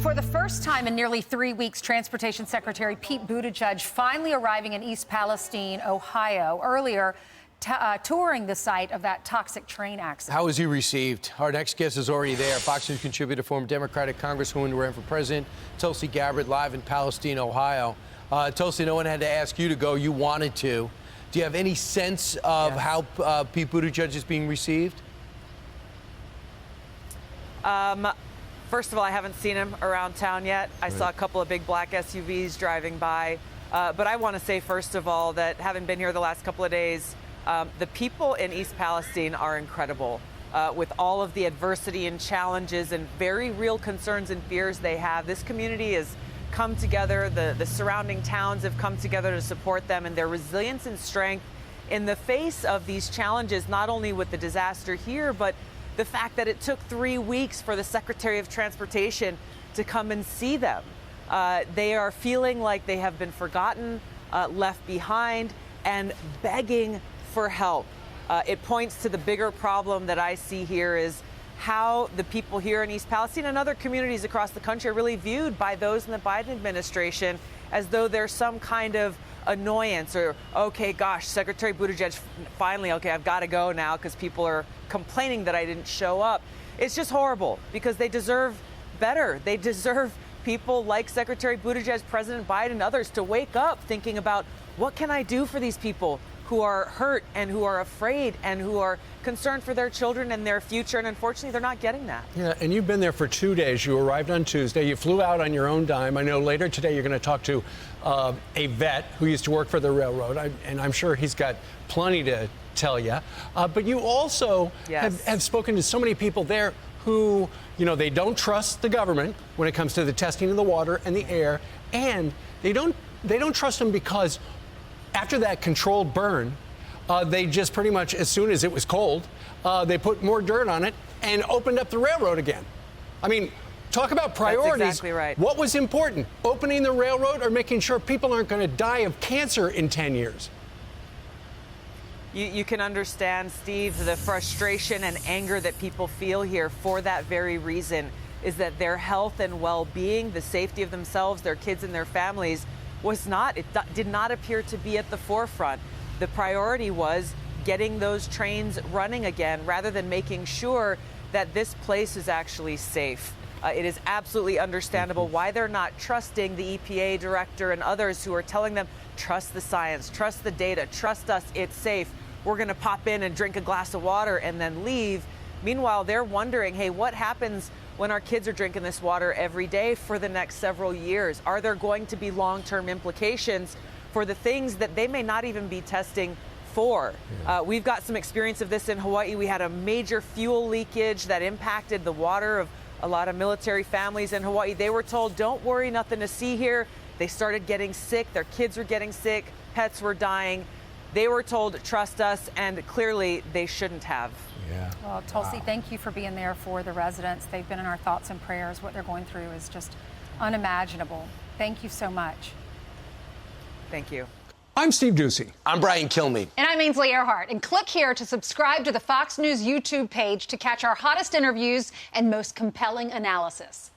For the first time in nearly 3 weeks, Transportation Secretary Pete Buttigieg finally arriving in East Palestine, Ohio, earlier touring the site of that toxic train accident. How was he received? Our next guest is already there. Fox News contributor, former Democratic Congresswoman who ran for president, Tulsi Gabbard, live in Palestine, Ohio. Tulsi, no one had to ask you to go. You wanted to. Do you have any sense of how Pete Buttigieg is being received? First of all, I haven't seen him around town yet. I saw a couple of big black SUVs driving by. But I want to say, first of all, that having been here the last couple of days, the people in East Palestine are incredible. With all of the adversity and challenges and very real concerns and fears they have, this community has come together. The surrounding towns have come together to support them, and their resilience and strength in the face of these challenges, not only with the disaster here, but the fact that it took 3 weeks for the Secretary of Transportation to come and see them. They are feeling like they have been forgotten, left behind, and begging for help. It points to the bigger problem that I see here is how the people here in East Palestine and other communities across the country are really viewed by those in the Biden administration as though there's some kind of annoyance or, okay, gosh, Secretary Buttigieg, finally, okay, I've got to go now because people are complaining that I didn't show up. It's just horrible because they deserve better. They deserve people like Secretary Buttigieg, President Biden, others to wake up thinking about what can I do for these people who are hurt and who are afraid and who are concerned for their children and their future. And unfortunately, they're not getting that. Yeah, and you've been there for 2 days. You arrived on Tuesday. You flew out on your own dime. I know later today you're going to talk to a vet who used to work for the railroad, and I'm sure he's got plenty to tell you. But you also have spoken to so many people there who, you know, they don't trust the government when it comes to the testing of the water and the air, and they don't trust them because after that controlled burn, they just pretty much, as soon as it was cold, they put more dirt on it and opened up the railroad again. I mean, talk about priorities. That's exactly right. What was important, opening the railroad or making sure people aren't going to die of cancer in 10 years? You can understand, Steve, the frustration and anger that people feel here for that very reason is that their health and well-being, the safety of themselves, their kids and their families did not appear to be at the forefront. The priority was getting those trains running again rather than making sure that this place is actually safe. It is absolutely understandable why they're not trusting the EPA director and others who are telling them, trust the science, trust the data, trust us, it's safe. We're going to pop in and drink a glass of water and then leave. Meanwhile, they're wondering, hey, what happens when our kids are drinking this water every day for the next several years? Are there going to be long-term implications for the things that they may not even be testing for? We've got some experience of this in Hawaii. We had a major fuel leakage that impacted the water of a lot of military families in Hawaii. They were told, don't worry, nothing to see here. They started getting sick. Their kids were getting sick. Pets were dying. They were told, trust us, and clearly they shouldn't have. Yeah. Well, Tulsi, thank you for being there for the residents. They've been in our thoughts and prayers. What they're going through is just unimaginable. Thank you so much. Thank you. I'm Steve Doocy. I'm Brian Kilmeade. And I'm Ainsley Earhart. And click here to subscribe to the Fox News YouTube page to catch our hottest interviews and most compelling analysis.